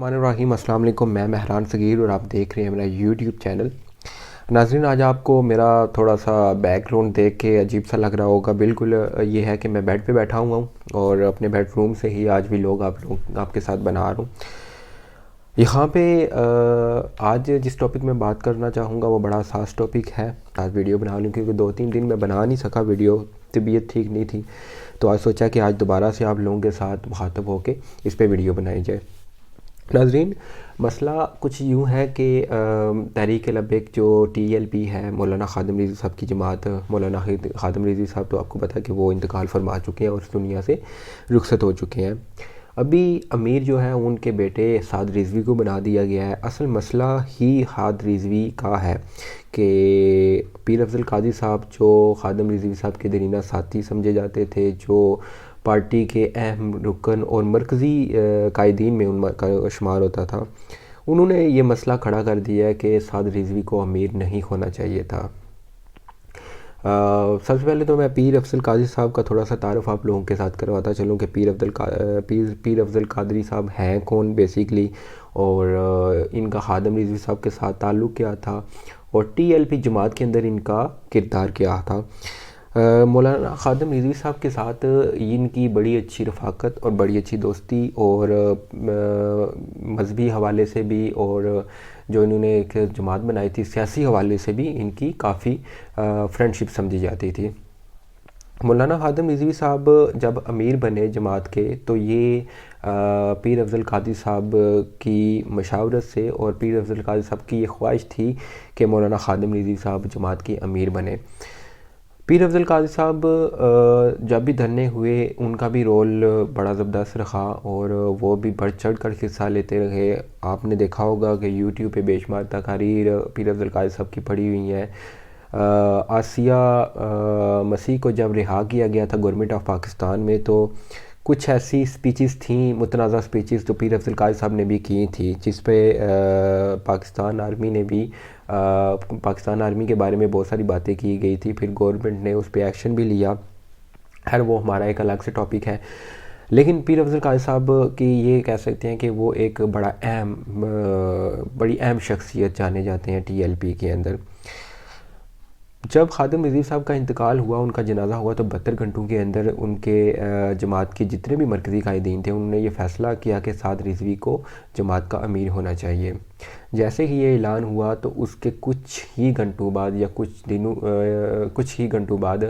बिस्मिल्लाहिर्रहमानिर्रहीम। अस्सलाम वालेकुम। मैं महरान सगीर और आप देख रहे हैं मेरा यूट्यूब चैनल। नाज़रीन, आज आपको मेरा थोड़ा सा बैकग्राउंड देख के अजीब सा लग रहा होगा। बिल्कुल ये है कि मैं बेड पे बैठा हुआ हूँ और अपने बेडरूम से ही आज भी लोग आपके साथ बना रहा हूँ। यहाँ पे आज जिस टॉपिक में बात करना चाहूँगा वो बड़ा खास टॉपिक है। आज वीडियो बना लूँ क्योंकि 2-3 दिन मैं बना नहीं सका वीडियो, तबीयत ठीक नहीं थी। तो आज सोचा कि आज दोबारा से आप लोगों के साथ मुखातब होके इस पे वीडियो बनाई जाए। नाज़रीन, मसला कुछ यूँ है कि तहरीक लब्बैक जो TLP है, मौलाना ख़ादिम रिज़वी साहब की जमात, मौलाना ख़ादिम रिज़वी साहब तो आपको पता है कि वो इंतकाल फरमा चुके हैं और इस दुनिया से रुखसत हो चुके हैं। अभी अमीर जो है उनके बेटे साद रिज़वी को बना दिया गया है। असल मसला ही साद रिज़वी का है कि पीर अफजल कादरी साहब जो ख़ादिम रिज़वी साहब के दरीना साथी समझे जाते थे, जो पार्टी के अहम रुकन और मरकज़ी कायदीन में उनका शुमार होता था, उन्होंने ये मसला खड़ा कर दिया है कि साद रिज़वी को अमीर नहीं होना चाहिए था। सबसे पहले तो मैं पीर अफजल कादरी साहब का थोड़ा सा तारुफ आप लोगों के साथ करवाता चलूँ कि पीर अफजल कादरी साहब हैं कौन बेसिकली, और इनका ख़ादिम रिज़वी साहब के साथ ताल्लुक़ क्या था और TLP जमात के अंदर इनका किरदार क्या था। मौलाना ख़ादिम रिज़वी साहब के साथ इनकी बड़ी अच्छी रफ़ाकत और बड़ी अच्छी दोस्ती और मज़हबी हवाले से भी, और जो इन्होंने एक जमात बनाई थी सियासी हवाले से भी इनकी काफ़ी फ्रेंडशिप समझी जाती थी। मौलाना ख़ादिम रिज़वी साहब जब अमीर बने जमात के तो ये पीर अफजल कादरी साहब की मशावरत से और पीर अफजल कादरी साहब की ये ख्वाहिश थी कि मौलाना ख़ादिम रिज़वी साहब जमात के अमीर बने। पीर अफजल कादरी साहब जब भी धरने हुए उनका भी रोल बड़ा ज़बरदस्त रहा और वो भी बढ़ चढ़ कर हिस्सा लेते रहे। आपने देखा होगा कि यूट्यूब पे बेशुमार तकारीर पीर अफजल कादरी साहब की पड़ी हुई हैं। आसिया मसीह को जब रिहा किया गया था गवर्नमेंट ऑफ पाकिस्तान में, तो कुछ ऐसी स्पीचेस थी, मुतनाज़ा स्पीचेस जो पीर अफजल कादरी साहब ने भी की थी, जिस पे पाकिस्तान आर्मी ने भी पाकिस्तान आर्मी के बारे में बहुत सारी बातें की गई थी। फिर गवर्नमेंट ने उस पर एक्शन भी लिया। खैर वो हमारा एक अलग से टॉपिक है। लेकिन पीर अफजल कादरी साहब की ये कह सकते हैं कि वो एक बड़ी अहम शख्सियत जाने जाते हैं TLP के अंदर। जब ख़ादिम रिज़वी साहब का इंतकाल हुआ, उनका जनाजा हुआ, तो 72 घंटों के अंदर उनके जमात के जितने भी मरकज़ी कायदीन थे उन्होंने ये फ़ैसला किया कि साद रिज़वी को जमात का अमीर होना चाहिए। जैसे ही ये ऐलान हुआ तो उसके कुछ ही घंटों बाद या कुछ ही घंटों बाद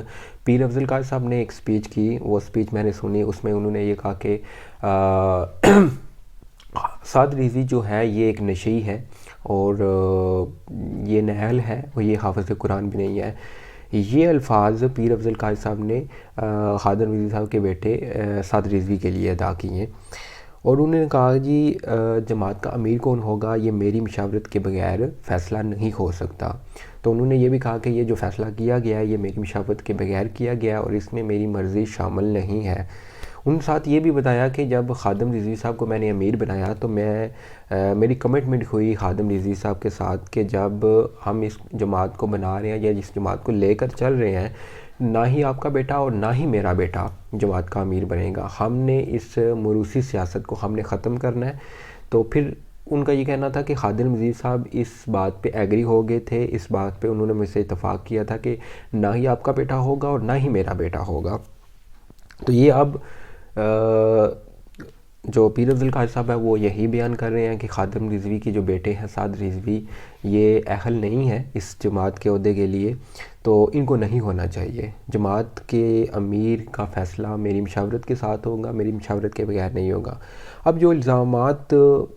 पीर अफजल कादरी साहब ने एक स्पीच की। वो स्पीच मैंने सुनी। उसमें उन्होंने ये कहा कि साद रिज़वी जो है ये एक नशई है और ये नहल है और ये हाफ़िज़ कुरान भी नहीं है। ये अल्फाज पीर अफजल कादरी साहब ने ख़ादिम रिज़वी साहब के बेटे साद रिज़वी के लिए अदा किए और उन्होंने कहा जी जमात का अमीर कौन होगा ये मेरी मशावरत के बगैर फ़ैसला नहीं हो सकता। तो उन्होंने ये भी कहा कि ये जो फ़ैसला किया गया है ये मेरी मशावरत के बगैर किया गया और इसमें मेरी मर्ज़ी शामिल नहीं है। उन साथ ये भी बताया कि जब ख़ादिम रिज़वी साहब को मैंने अमीर बनाया तो मेरी कमिटमेंट हुई ख़ादिम रिज़वी साहब के साथ कि जब हम इस जमात को बना रहे हैं या जिस जमात को लेकर चल रहे हैं, ना ही आपका बेटा और ना ही मेरा बेटा जमात का अमीर बनेगा। हमने इस मुरूसी सियासत को हमने ख़त्म करना है। तो फिर उनका ये कहना था कि ख़ादिम रिज़वी साहब इस बात पे एग्री हो गए थे। इस बात पे उन्होंने मुझसे इत्तफ़ाक़ किया था कि ना ही आपका बेटा होगा और ना ही मेरा बेटा होगा। तो ये अब जो पीर अफजल कादरी साहब है वो यही बयान कर रहे हैं कि ख़ादिम रिज़वी के जो बेटे हैं साद रिज़वी ये अहल नहीं है इस जमात के ओहदे के लिए, तो इनको नहीं होना चाहिए। जमात के अमीर का फ़ैसला मेरी मशावरत के साथ होगा, मेरी मशावरत के बगैर नहीं होगा। अब जो इल्ज़ामात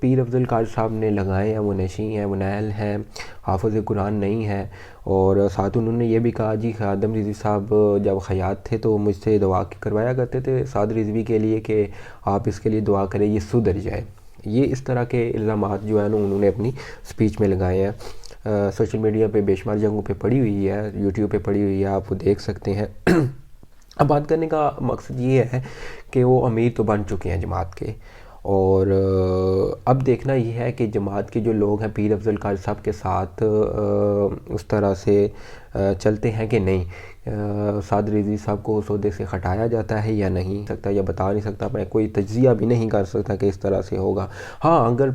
पीर अफजल कादरी साहब ने लगाए हैं वो नशी हैं, वो नहल हैं, हाफ़िज़ कुरान नहीं है। और साथ उन्होंने ये भी कहा जी ख़ादिम रिज़वी साहब जब हयात थे तो मुझसे दुआ करवाया करते थे साद रिज़वी के लिए कि आप इसके लिए दुआ करें ये सुधर जाए। ये इस तरह के इल्ज़ामात जो है ना उन्होंने अपनी स्पीच में लगाए हैं। सोशल मीडिया पे बेशुमार जगहों पे पड़ी हुई है, यूट्यूब पे पड़ी हुई है, आप वो देख सकते हैं। अब बात करने का मकसद ये है कि वो अमीर तो बन चुके हैं जमात के, और अब देखना ये है कि जमात के जो लोग हैं पीर अफजल कादरी साहब के साथ उस तरह से चलते हैं कि नहीं, साद रिजवी साहब को उस ओहदे से हटाया जाता है या नहीं सकता, या बता नहीं सकता, मैं कोई तज्जिया भी नहीं कर सकता कि इस तरह से होगा। हाँ, अगर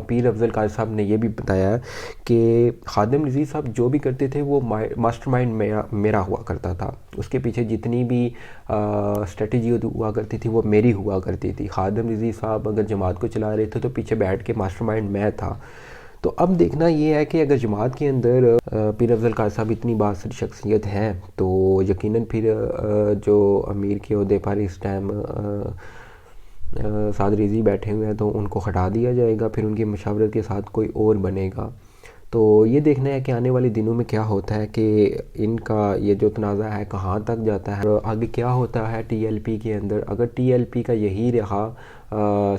पीर अफजल कादरी साहब ने ये भी बताया कि खादिम रिजवी साहब जो भी करते थे वो मास्टरमाइंड मेरा हुआ करता था, उसके पीछे जितनी भी स्ट्रेटजी हुआ करती थी वो मेरी हुआ करती थी। खादिम रिजवी साहब अगर जमात को चला रहे थे तो पीछे बैठ के मास्टरमाइंड मैं था। तो अब देखना ये है कि अगर जमात के अंदर पीर अफजल कादरी साहब इतनी बासर शख्सियत हैं तो यकीनन फिर जो अमीर के ओहदे पर इस टाइम साद रिजवी बैठे हुए हैं तो उनको हटा दिया जाएगा, फिर उनकी मशावरत के साथ कोई और बनेगा। तो ये देखना है कि आने वाले दिनों में क्या होता है कि इनका ये जो तनाज़ा है कहाँ तक जाता है, आगे क्या होता है टीएलपी के अंदर। अगर टीएलपी का यही रहा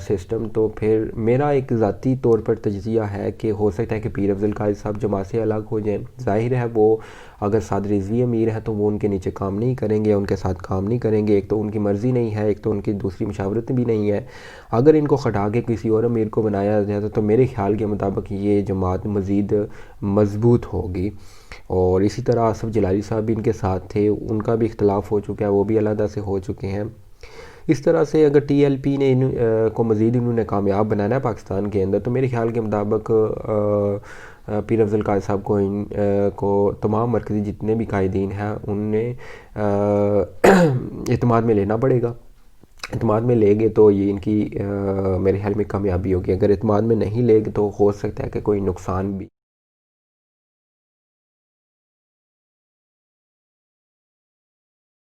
सिस्टम तो फिर मेरा एक ज़ाती तौर पर तज्जिया है कि हो सकता है कि पीर अफजल कादरी साहब जमात से अलग हो जाएं। ज़ाहिर है वो अगर साद रिजवी अमीर है तो वो उनके नीचे काम नहीं करेंगे, उनके साथ काम नहीं करेंगे। एक तो उनकी मर्ज़ी नहीं है, एक तो उनकी दूसरी मशावरत भी नहीं है। अगर इनको हटा के किसी और अमीर को बनाया जाता तो मेरे ख्याल के मुताबिक ये जमात मज़ीद मज़बूत होगी। और इसी तरह आसफ़ जलाली साहब भी इनके साथ थे, उनका भी इख्तलाफ हो चुका है, वो भी अलहदा से हो चुके हैं। इस तरह से अगर टीएलपी ने को मज़ीद इन्होंने कामयाब बनाना है पाकिस्तान के अंदर तो मेरे ख्याल के मुताबिक पीर अफजल कादरी साहब को तमाम मरकज़ी जितने भी कायदीन हैं उनने एतमाद में लेना पड़ेगा। एतमाद में लेंगे तो ये इनकी मेरे ख्याल में कामयाबी होगी। अगर एतमाद में नहीं लेंगे तो हो सकता है कि कोई नुकसान भी